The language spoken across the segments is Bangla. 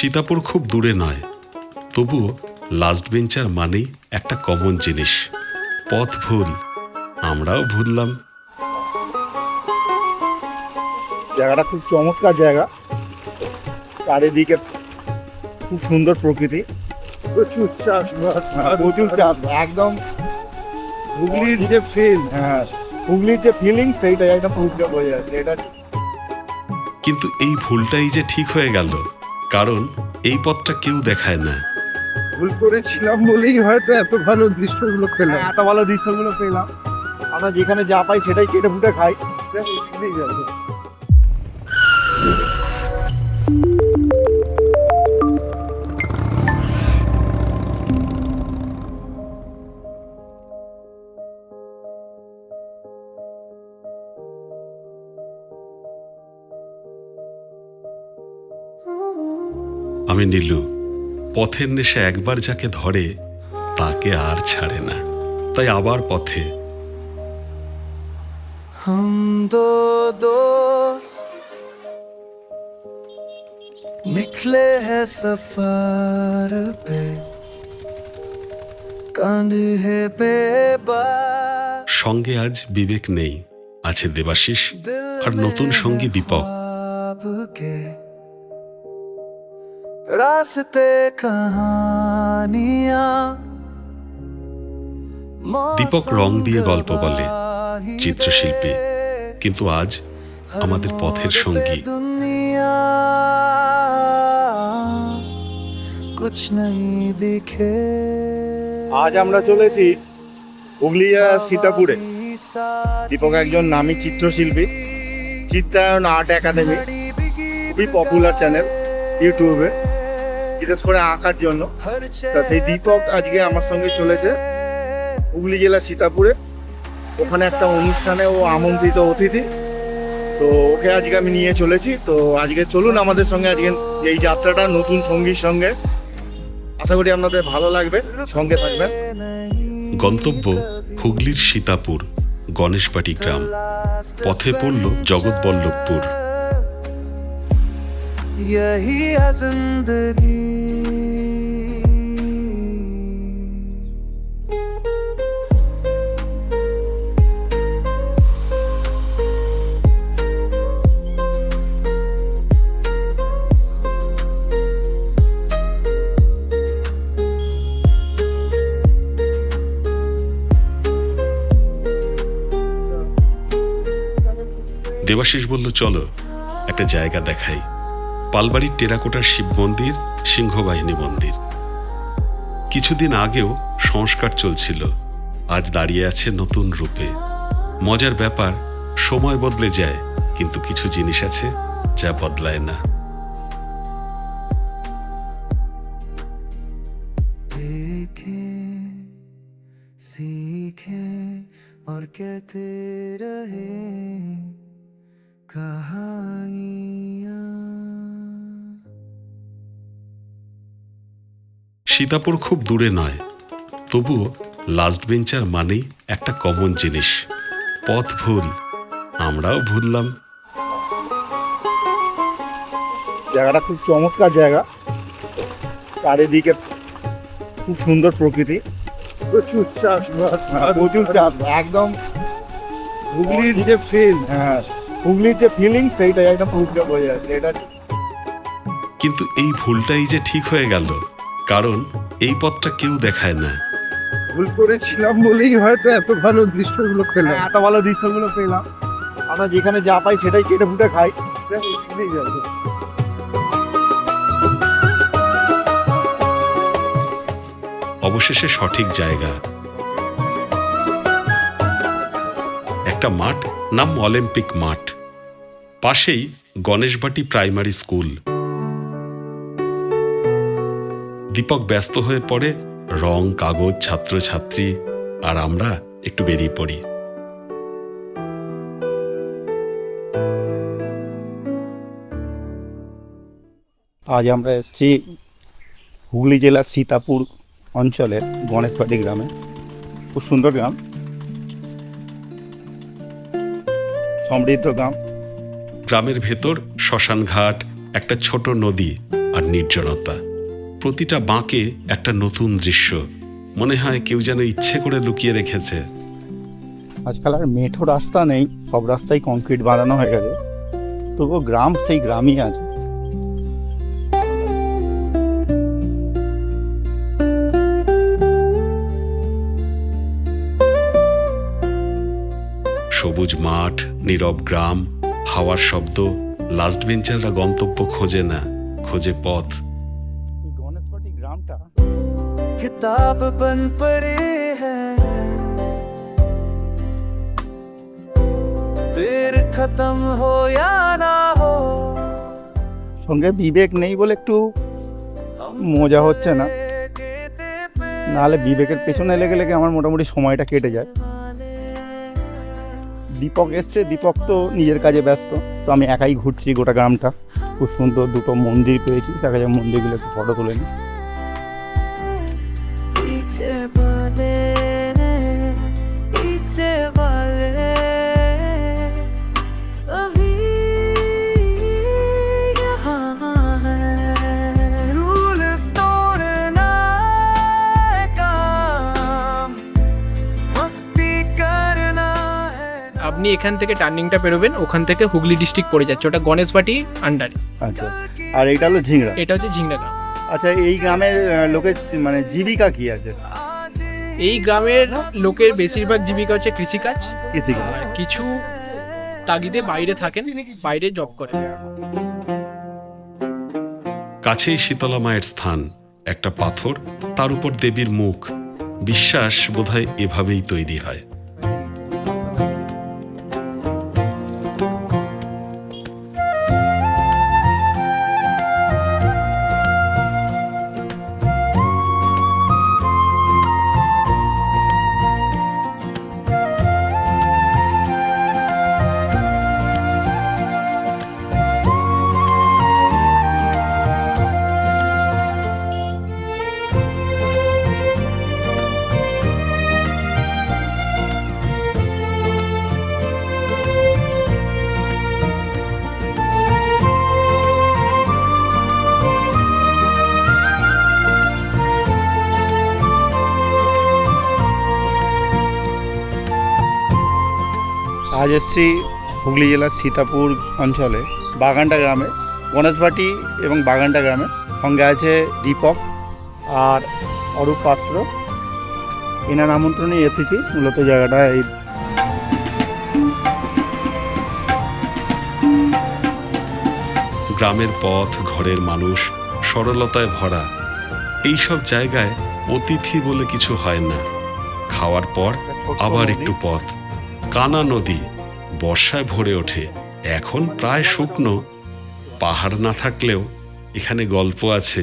সীতাপুর খুব দূরে নয়, তবুও লাস্ট বেঞ্চার মানেই একটা কমন জিনিস, পথ ভুল। আমরাও ভুললাম। জায়গাটা খুব চমৎকার জায়গা, চারিদিকে খুব সুন্দর প্রকৃতি, প্রচুর চাষবাস, প্রচুর চাষ, একদম হুগলির যে ফিল, হ্যাঁ হুগলির যে ফিলিং সেইটাই একদম হুগলি বোঝা যাচ্ছে এটা। কিন্তু এই ভুলটাই যে ঠিক হয়ে গেল, কারণ এই পথটা কেউ দেখায় না। ভুল করেছিলাম বলেই হয়তো এত ভালো দৃশ্যগুলো পেলাম। এত ভালো দৃশ্যগুলো পেলাম। আমরা যেখানে যা পাই সেটাই কেটে ফুটে খাই। আমি নীলু, পথের নেশা একবার যাকে ধরে তাকে আর ছাড়ে না, তাই আবার পথে। हम दो दोस्त निकले हैं सफर पे, कंधे पे সঙ্গে আজ বিবেক নেই, আছে দেবাশিস আর নতুন সঙ্গী দীপক। के रास्ते कहानियां। দীপক রং দিয়ে গল্প বলে, চিত্রশিল্পী, কিন্তু আজ আমাদের পথের সঙ্গী। আজ আমরা চলেছি হুগলিয়া সীতাপুরে। দীপক একজন নামী চিত্রশিল্পী, চিত্রায়ন আর্ট একাডেমি, খুবই পপুলার চ্যানেল ইউটিউবে, বিশেষ করে আঁকার জন্য। তা সেই দীপক আজকে আমার সঙ্গে চলেছে হুগলি জেলার সীতাপুরে। ওখানে একটা অনুষ্ঠানে ও আমন্ত্রিত অতিথি, তো ওকে আজকে আমি নিয়ে চলেছি। তো আজকে চলুন আমাদের সঙ্গে আজকে এই যাত্রাটা নতুন সঙ্গীর সঙ্গে। আশা করি আপনাদের ভালো লাগবে, সঙ্গে থাকবেন। গন্তব্য হুগলির সীতাপুর, গণেশবাটি গ্রাম। পথে পড়ল জগৎবল্লভপুর। यही है जिंदगी। দেবাশিস বলল, চলো একটা জায়গা দেখাই। পালবাড়ির টেরাকোটার শিব মন্দির, সিংহবাহিনী মন্দির। কিছুদিন আগেও সংস্কার চলছিল, আজ দাঁড়িয়ে আছে নতুন রূপে। মজার ব্যাপার, সময় বদলে যায়, কিন্তু কিছু জিনিস আছে যা বদলায় না। सीखे और कहते रहे कहानियां। সীতাপুর খুব দূরে নয়, তবুও লাস্ট বেঞ্চার মানেই একটা কমন জিনিস, পথ ভুল। আমরাও ভুললাম। জায়গাটা খুব চমৎকার জায়গা, চারিদিকে খুব সুন্দর প্রকৃতি, প্রচুর চাষবাস, প্রচুর চাষ, একদম হুগলির যে ফিল, হ্যাঁ হুগলির যে ফিলিং সেইটাই একদম হুগলি বোঝা যাচ্ছে এটা। কিন্তু এই ভুলটাই যে ঠিক হয়ে গেল, কারণ এই পথটা কেউ দেখায় না। ভুল করেছিলাম বলেই হয়তো এত ভালো দৃশ্যগুলো পেলাম। এত ভালো দৃশ্যগুলো পেলাম। আমরা যেখানে যা পাই সেটাই কেটে ফুটে খাই। অবশেষে সঠিক জায়গা, একটা মাঠ, নাম অলিম্পিক মাঠ। পাশেই গণেশবাটি প্রাইমারি স্কুল। দীপক ব্যস্ত হয়ে পড়ে, রং, কাগজ, ছাত্রছাত্রী, আর আমরা একটু বেরিয়ে পড়ি। আজ আমরা এসেছি হুগলি জেলার সীতাপুর অঞ্চলের গণেশবাটি গ্রামে। খুব সুন্দর গ্রাম, সমৃদ্ধ গ্রাম। গ্রামের ভেতর শ্মশান ঘাট, একটা ছোট নদী, আর আর নির্জনতা। প্রতিটা বাঁকে একটা নতুন দৃশ্য, মনে হয় কেউ যেন ইচ্ছে করে লুকিয়ে রেখেছে। আজকাল আর মেঠো রাস্তা নেই, সব রাস্তায় কংক্রিট বানানো হয়ে গেছে, তবুও গ্রাম সেই গ্রামই আছে। সবুজ মাঠ, নীরব গ্রাম, হাওয়ার শব্দ। লাস্ট বেঞ্চাররা গন্তব্য খোঁজে না, খোঁজে পথ। এই গণেশবাটি গ্রামটা किताब बन पड़े हैं, फिर खत्म हो या ना हो, সঙ্গে বিবেক নেই বলে একটু মজা হচ্ছে না, নাহলে বিবেকের পেছনে লেগে লেগে আমার মোটামুটি সময়টা কেটে যায়। দীপক এসছে, দীপক তো নিজের কাজে ব্যস্ত, তো আমি একাই ঘুরছি গোটা গ্রামটা। খুব সুন্দর দুটো মন্দির পেয়েছি, দেখা যায় মন্দিরগুলো একটু ফটো তুলে নিই। पीछे वाले अभी यहाँ है, रूल्स तोड़ना है काम, मस्ती करना है। আপনি এখান থেকে টার্নিংটা পেরোবেন, ওখান থেকে হুগলি ডিস্ট্রিক্ট পড়ে যাচ্ছে, ওটা গণেশবাটি আন্ডারে। আচ্ছা, আর এইটা হলো ঝিংড়া। এটা হচ্ছে ঝিংড়া গ্রাম। আচ্ছা, এই গ্রামের লোকের মানে জীবিকা কি আছে? এই গ্রামের লোকের বেশিরভাগ জীবিকা হচ্ছে কৃষিকাজ, কৃষিকাজ। আর কিছু তাগিদে বাইরে থাকেন, বাইরে জব করেন। কাছেই শীতলা মায়ের স্থান, একটা পাথর, তার উপর দেবীর মুখ। বিশ্বাস বোধহয় এভাবেই তৈরি হয়। আজ এসছি হুগলি জেলার সীতাপুর অঞ্চলে বাগানটা গ্রামে, গণেশবাটি এবং বাগানটা গ্রামে। সঙ্গে আছে দীপক আর অরূপ পাত্র, এনার আমন্ত্রণে এসেছি। মূলত জায়গাটা এই গ্রামের পথ, ঘরের মানুষ, সরলতায় ভরা। এইসব জায়গায় অতিথি বলে কিছু হয় না। খাওয়ার পর আবার একটু পথ। কানা নদী বর্ষায় ভরে ওঠে, এখন প্রায় শুকনো। পাহাড় না থাকলেও এখানে গল্প আছে।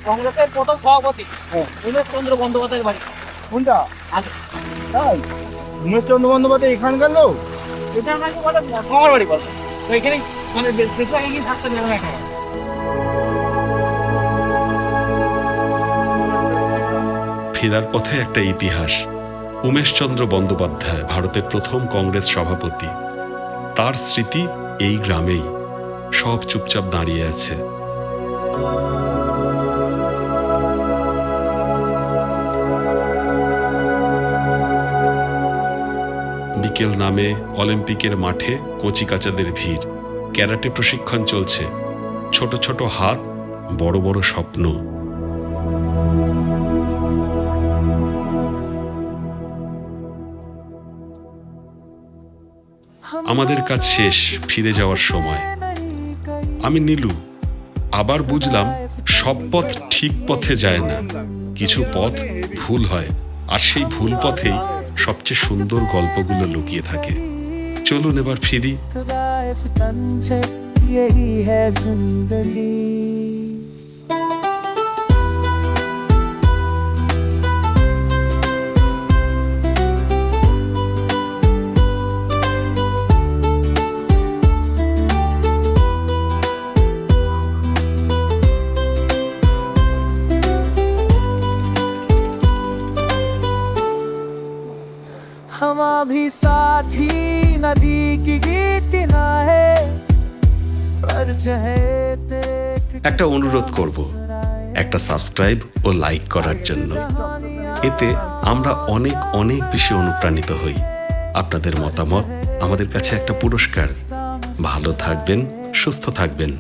কংগ্রেসের প্রথম সভাপতি উমেশ চন্দ্র বন্দ্যোপাধ্যায়ের বাড়ি। কোনটা? তাই উমেশচন্দ্র বন্দ্যোপাধ্যায় এখানকার লোক? এটা নাকি বলে আমার বাড়ি বলে, তো এখানে মানে বেশি আগে গিয়ে থাকতেন যেমন এখন। ফেরার পথে একটা ইতিহাস। উমেশচন্দ্র বন্দ্যোপাধ্যায় ভারতের প্রথম কংগ্রেস সভাপতি। তার স্মৃতি এই গ্রামেই, সব চুপচাপ দাঁড়িয়ে আছে। বিকেল নামে অলিম্পিকের মাঠে কচিকাচাদের ভিড়। ক্যারাটে প্রশিক্ষণ চলছে। ছোট ছোট হাত, বড় বড় স্বপ্ন। আমাদের কাজ শেষ, ফিরে যাওয়ার সময়। আমি নীলু। আবার বুঝলাম সব পথ ঠিক পথে যায় না, কিছু পথ ভুল হয়, আর সেই ভুল পথেই সবচেয়ে সুন্দর গল্পগুলো লুকিয়ে থাকে। চলুন এবার ফিরি। यही है जिंदगी। हम अभी साथी नदी की गीत ना है, पर चहेते একটা অনুরোধ করব, একটা সাবস্ক্রাইব ও লাইক করার জন্য। এতে আমরা অনেক অনেক বেশি অনুপ্রাণিত হই। আপনাদের মতামত আমাদের কাছে একটা পুরস্কার। ভালো থাকবেন, সুস্থ থাকবেন।